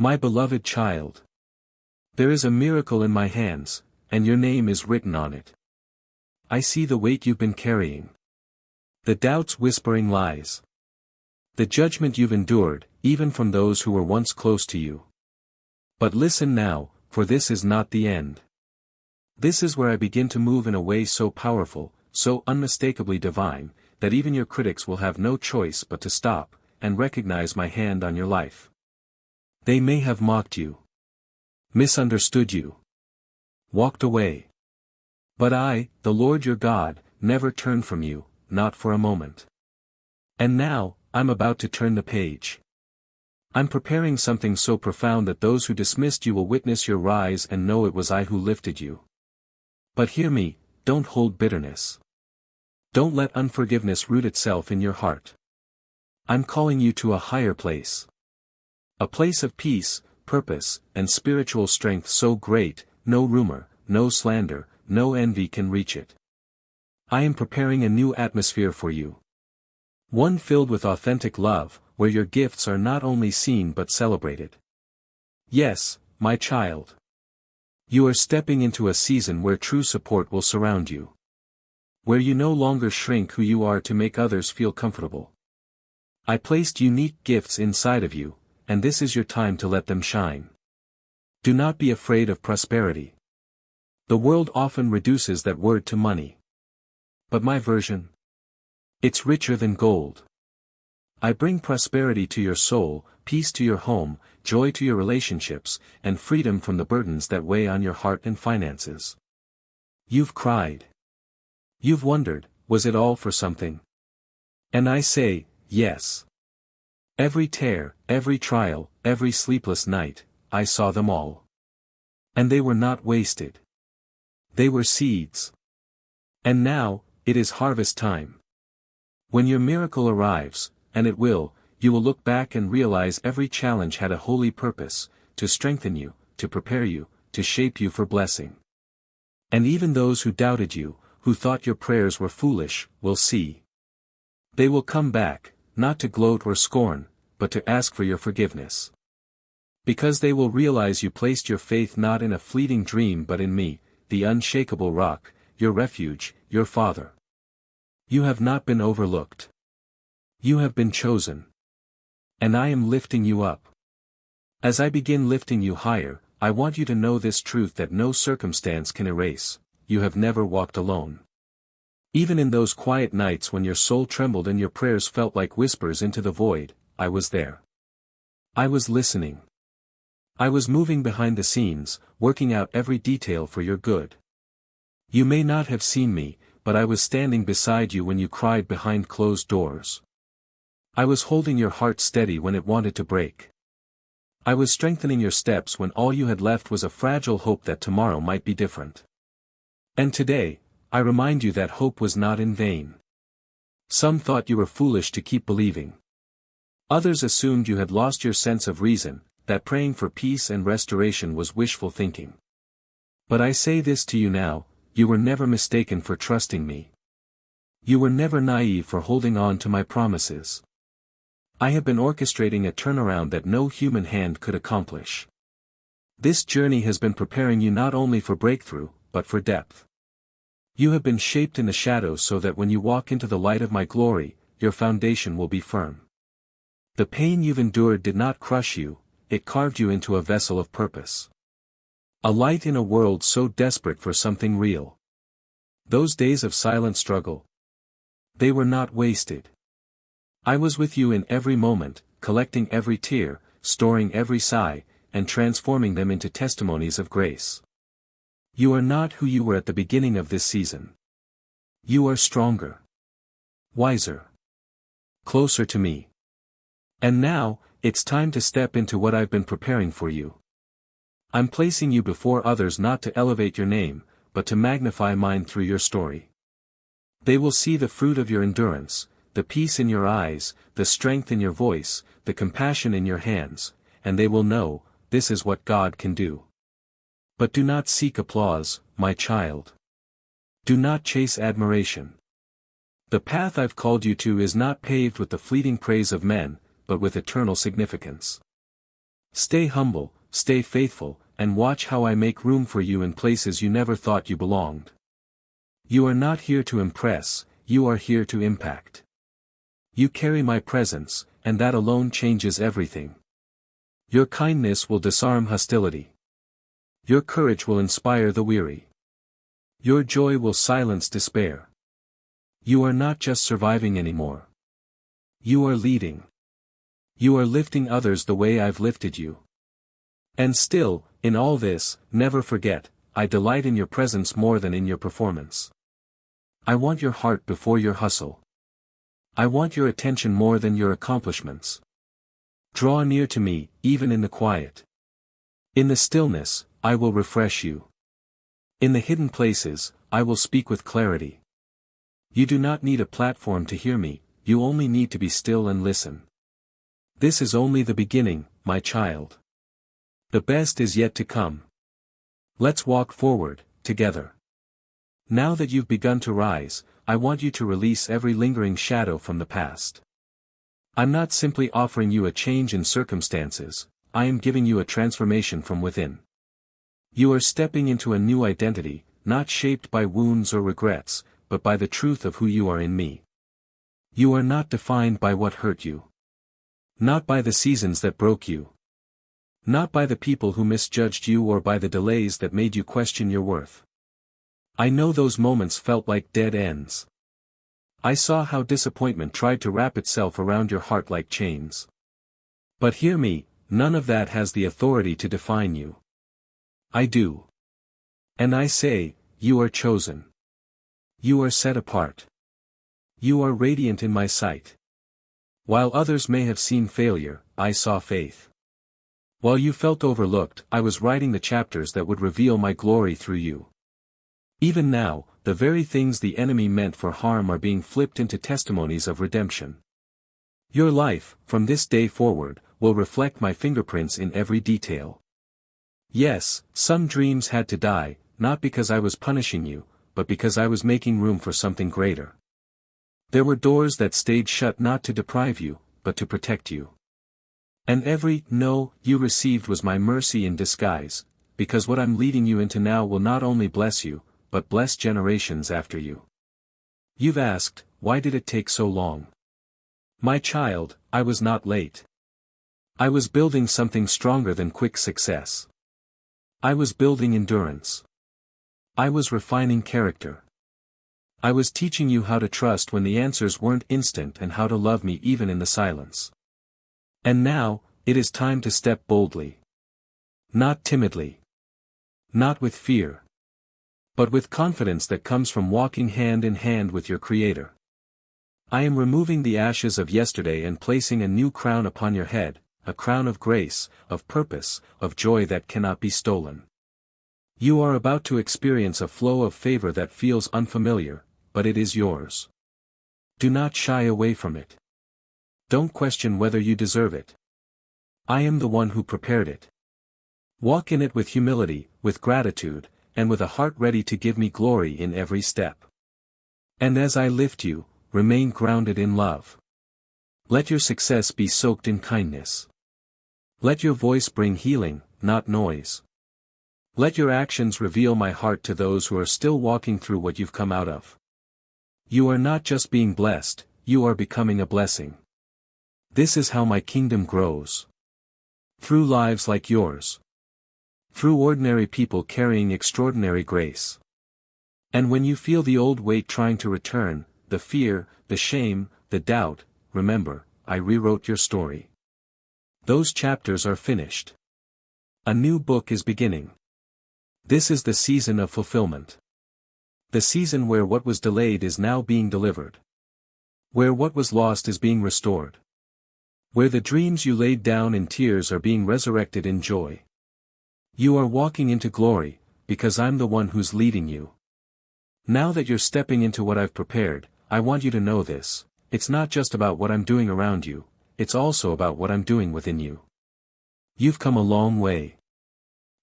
My beloved child. There is a miracle in my hands, and your name is written on it. I see the weight you've been carrying. The doubts whispering lies. The judgment you've endured, even from those who were once close to you. But listen now, for this is not the end. This is where I begin to move in a way so powerful, so unmistakably divine, that even your critics will have no choice but to stop, and recognize my hand on your life. They may have mocked you, misunderstood you, walked away. But I, the Lord your God, never turned from you, not for a moment. And now, I'm about to turn the page. I'm preparing something so profound that those who dismissed you will witness your rise and know it was I who lifted you. But hear me, don't hold bitterness. Don't let unforgiveness root itself in your heart. I'm calling you to a higher place. A place of peace, purpose, and spiritual strength so great, no rumor, no slander, no envy can reach it. I am preparing a new atmosphere for you. One filled with authentic love, where your gifts are not only seen but celebrated. Yes, my child. You are stepping into a season where true support will surround you. Where you no longer shrink who you are to make others feel comfortable. I placed unique gifts inside of you, and this is your time to let them shine. Do not be afraid of prosperity. The world often reduces that word to money. But my version? It's richer than gold. I bring prosperity to your soul, peace to your home, joy to your relationships, and freedom from the burdens that weigh on your heart and finances. You've cried. You've wondered, was it all for something? And I say, yes. Every tear, every trial, every sleepless night, I saw them all. And they were not wasted. They were seeds. And now, it is harvest time. When your miracle arrives, and it will, you will look back and realize every challenge had a holy purpose, to strengthen you, to prepare you, to shape you for blessing. And even those who doubted you, who thought your prayers were foolish, will see. They will come back, not to gloat or scorn, but to ask for your forgiveness. Because they will realize you placed your faith not in a fleeting dream but in me, the unshakable rock, your refuge, your Father. You have not been overlooked. You have been chosen. And I am lifting you up. As I begin lifting you higher, I want you to know this truth that no circumstance can erase: you have never walked alone. Even in those quiet nights when your soul trembled and your prayers felt like whispers into the void, I was there. I was listening. I was moving behind the scenes, working out every detail for your good. You may not have seen me, but I was standing beside you when you cried behind closed doors. I was holding your heart steady when it wanted to break. I was strengthening your steps when all you had left was a fragile hope that tomorrow might be different. And today, I remind you that hope was not in vain. Some thought you were foolish to keep believing. Others assumed you had lost your sense of reason, that praying for peace and restoration was wishful thinking. But I say this to you now: you were never mistaken for trusting me. You were never naive for holding on to my promises. I have been orchestrating a turnaround that no human hand could accomplish. This journey has been preparing you not only for breakthrough, but for depth. You have been shaped in the shadows so that when you walk into the light of my glory, your foundation will be firm. The pain you've endured did not crush you, it carved you into a vessel of purpose. A light in a world so desperate for something real. Those days of silent struggle, they were not wasted. I was with you in every moment, collecting every tear, storing every sigh, and transforming them into testimonies of grace. You are not who you were at the beginning of this season. You are stronger, wiser, closer to me. And now, it's time to step into what I've been preparing for you. I'm placing you before others not to elevate your name, but to magnify mine through your story. They will see the fruit of your endurance, the peace in your eyes, the strength in your voice, the compassion in your hands, and they will know, this is what God can do. But do not seek applause, my child. Do not chase admiration. The path I've called you to is not paved with the fleeting praise of men, but with eternal significance. Stay humble, stay faithful, and watch how I make room for you in places you never thought you belonged. You are not here to impress, you are here to impact. You carry my presence, and that alone changes everything. Your kindness will disarm hostility. Your courage will inspire the weary. Your joy will silence despair. You are not just surviving anymore. You are leading. You are lifting others the way I've lifted you. And still, in all this, never forget, I delight in your presence more than in your performance. I want your heart before your hustle. I want your attention more than your accomplishments. Draw near to me, even in the quiet. In the stillness, I will refresh you. In the hidden places, I will speak with clarity. You do not need a platform to hear me, you only need to be still and listen. This is only the beginning, my child. The best is yet to come. Let's walk forward, together. Now that you've begun to rise, I want you to release every lingering shadow from the past. I'm not simply offering you a change in circumstances, I am giving you a transformation from within. You are stepping into a new identity, not shaped by wounds or regrets, but by the truth of who you are in me. You are not defined by what hurt you. Not by the seasons that broke you. Not by the people who misjudged you or by the delays that made you question your worth. I know those moments felt like dead ends. I saw how disappointment tried to wrap itself around your heart like chains. But hear me, none of that has the authority to define you. I do. And I say, you are chosen. You are set apart. You are radiant in my sight. While others may have seen failure, I saw faith. While you felt overlooked, I was writing the chapters that would reveal my glory through you. Even now, the very things the enemy meant for harm are being flipped into testimonies of redemption. Your life, from this day forward, will reflect my fingerprints in every detail. Yes, some dreams had to die, not because I was punishing you, but because I was making room for something greater. There were doors that stayed shut not to deprive you, but to protect you. And every no you received was my mercy in disguise, because what I'm leading you into now will not only bless you, but bless generations after you. You've asked, why did it take so long? My child, I was not late. I was building something stronger than quick success. I was building endurance. I was refining character. I was teaching you how to trust when the answers weren't instant and how to love me even in the silence. And now, it is time to step boldly. Not timidly. Not with fear. But with confidence that comes from walking hand in hand with your Creator. I am removing the ashes of yesterday and placing a new crown upon your head, a crown of grace, of purpose, of joy that cannot be stolen. You are about to experience a flow of favor that feels unfamiliar, but it is yours. Do not shy away from it. Don't question whether you deserve it. I am the one who prepared it. Walk in it with humility, with gratitude, and with a heart ready to give me glory in every step. And as I lift you, remain grounded in love. Let your success be soaked in kindness. Let your voice bring healing, not noise. Let your actions reveal my heart to those who are still walking through what you've come out of. You are not just being blessed, you are becoming a blessing. This is how my kingdom grows. Through lives like yours. Through ordinary people carrying extraordinary grace. And when you feel the old weight trying to return, the fear, the shame, the doubt, remember, I rewrote your story. Those chapters are finished. A new book is beginning. This is the season of fulfillment. The season where what was delayed is now being delivered. Where what was lost is being restored. Where the dreams you laid down in tears are being resurrected in joy. You are walking into glory, because I'm the one who's leading you. Now that you're stepping into what I've prepared, I want you to know this, it's not just about what I'm doing around you, it's also about what I'm doing within you. You've come a long way.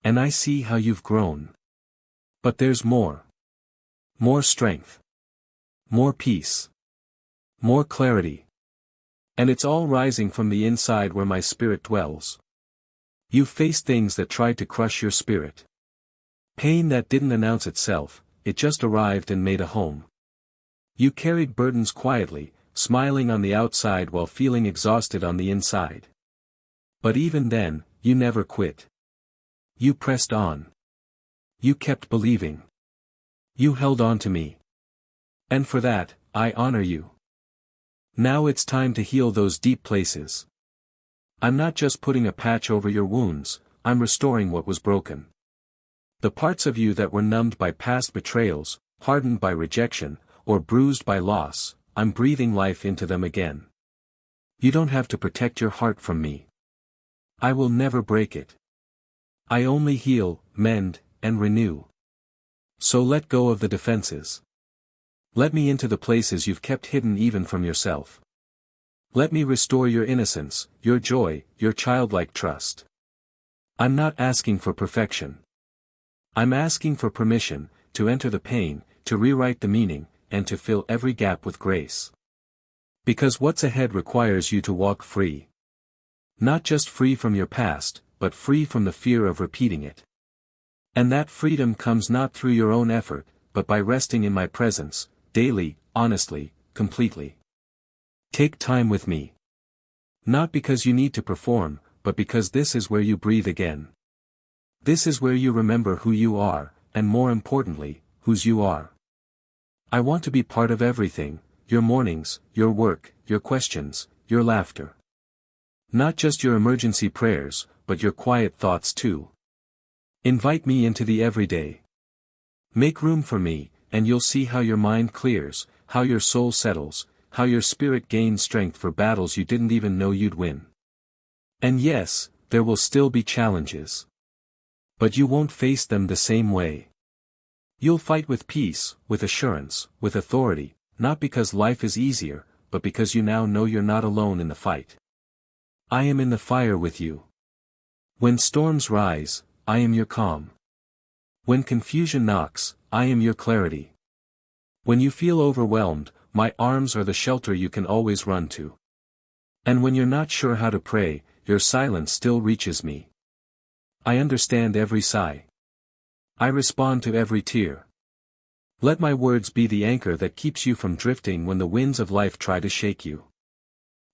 And I see how you've grown. But there's more. More strength. More peace. More clarity. And it's all rising from the inside where my spirit dwells. You faced things that tried to crush your spirit. Pain that didn't announce itself, it just arrived and made a home. You carried burdens quietly, smiling on the outside while feeling exhausted on the inside. But even then, you never quit. You pressed on. You kept believing. You held on to me. And for that, I honor you. Now it's time to heal those deep places. I'm not just putting a patch over your wounds, I'm restoring what was broken. The parts of you that were numbed by past betrayals, hardened by rejection, or bruised by loss, I'm breathing life into them again. You don't have to protect your heart from me. I will never break it. I only heal, mend, and renew. So let go of the defenses. Let me into the places you've kept hidden even from yourself. Let me restore your innocence, your joy, your childlike trust. I'm not asking for perfection. I'm asking for permission, to enter the pain, to rewrite the meaning, and to fill every gap with grace. Because what's ahead requires you to walk free. Not just free from your past, but free from the fear of repeating it. And that freedom comes not through your own effort, but by resting in my presence, daily, honestly, completely. Take time with me. Not because you need to perform, but because this is where you breathe again. This is where you remember who you are, and more importantly, whose you are. I want to be part of everything, your mornings, your work, your questions, your laughter. Not just your emergency prayers, but your quiet thoughts too. Invite me into the everyday. Make room for me, and you'll see how your mind clears, how your soul settles, how your spirit gains strength for battles you didn't even know you'd win. And yes, there will still be challenges. But you won't face them the same way. You'll fight with peace, with assurance, with authority, not because life is easier, but because you now know you're not alone in the fight. I am in the fire with you. When storms rise, I am your calm. When confusion knocks, I am your clarity. When you feel overwhelmed, my arms are the shelter you can always run to. And when you're not sure how to pray, your silence still reaches me. I understand every sigh. I respond to every tear. Let my words be the anchor that keeps you from drifting when the winds of life try to shake you.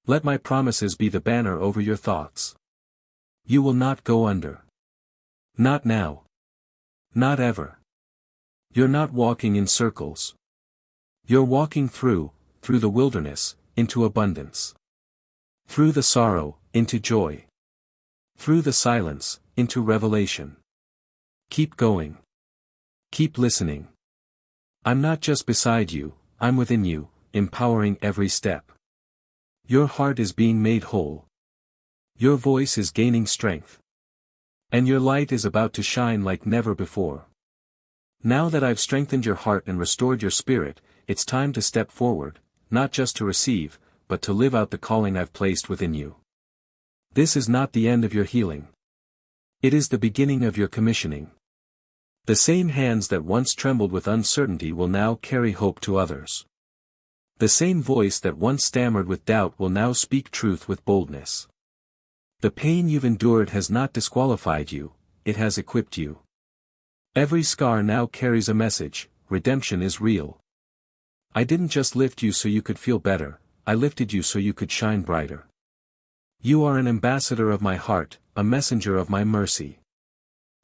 Let my promises be the banner over your thoughts. You will not go under. Not now. Not ever. You're not walking in circles. You're walking through the wilderness, into abundance. Through the sorrow, into joy. Through the silence, into revelation. Keep going. Keep listening. I'm not just beside you, I'm within you, empowering every step. Your heart is being made whole. Your voice is gaining strength. And your light is about to shine like never before. Now that I've strengthened your heart and restored your spirit, it's time to step forward, not just to receive, but to live out the calling I've placed within you. This is not the end of your healing. It is the beginning of your commissioning. The same hands that once trembled with uncertainty will now carry hope to others. The same voice that once stammered with doubt will now speak truth with boldness. The pain you've endured has not disqualified you, it has equipped you. Every scar now carries a message: redemption is real. I didn't just lift you so you could feel better, I lifted you so you could shine brighter. You are an ambassador of my heart, a messenger of my mercy.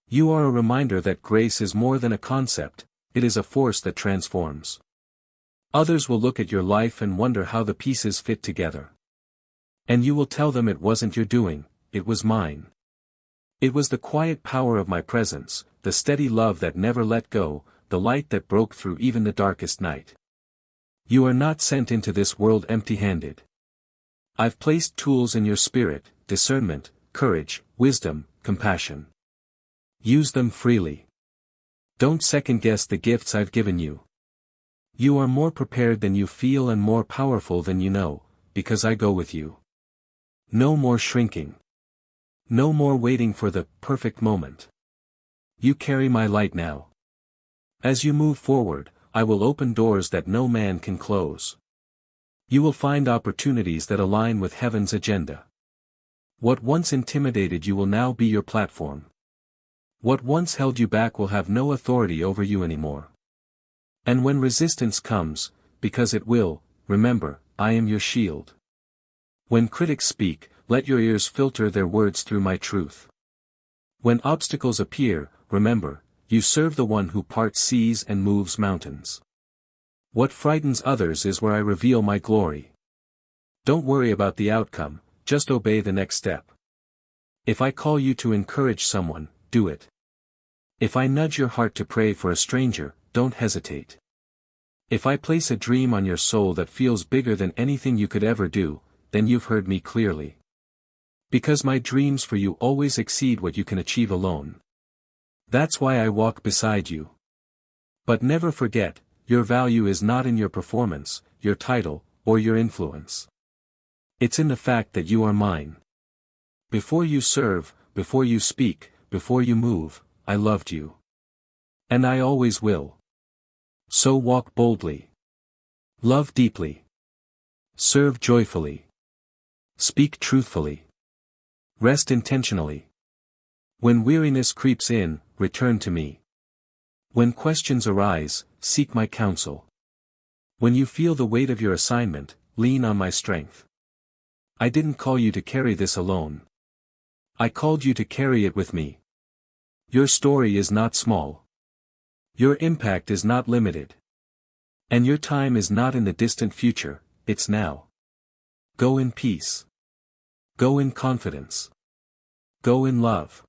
You are a reminder that grace is more than a concept, it is a force that transforms. Others will look at your life and wonder how the pieces fit together. And you will tell them it wasn't your doing, it was mine. It was the quiet power of my presence, the steady love that never let go, the light that broke through even the darkest night. You are not sent into this world empty-handed. I've placed tools in your spirit: discernment, courage, wisdom, compassion. Use them freely. Don't second-guess the gifts I've given you. You are more prepared than you feel and more powerful than you know, because I go with you. No more shrinking. No more waiting for the perfect moment. You carry my light now. As you move forward, I will open doors that no man can close. You will find opportunities that align with heaven's agenda. What once intimidated you will now be your platform. What once held you back will have no authority over you anymore. And when resistance comes, because it will, remember, I am your shield. When critics speak, let your ears filter their words through my truth. When obstacles appear, remember, you serve the one who parts seas and moves mountains. What frightens others is where I reveal my glory. Don't worry about the outcome, just obey the next step. If I call you to encourage someone, do it. If I nudge your heart to pray for a stranger, don't hesitate. If I place a dream on your soul that feels bigger than anything you could ever do, then you've heard me clearly. Because my dreams for you always exceed what you can achieve alone. That's why I walk beside you. But never forget, your value is not in your performance, your title, or your influence. It's in the fact that you are mine. Before you serve, before you speak, before you move, I loved you. And I always will. So walk boldly. Love deeply. Serve joyfully. Speak truthfully. Rest intentionally. When weariness creeps in, return to me. When questions arise, seek my counsel. When you feel the weight of your assignment, lean on my strength. I didn't call you to carry this alone. I called you to carry it with me. Your story is not small. Your impact is not limited. And your time is not in the distant future, it's now. Go in peace. Go in confidence. Go in love.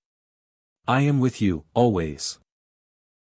I am with you, always.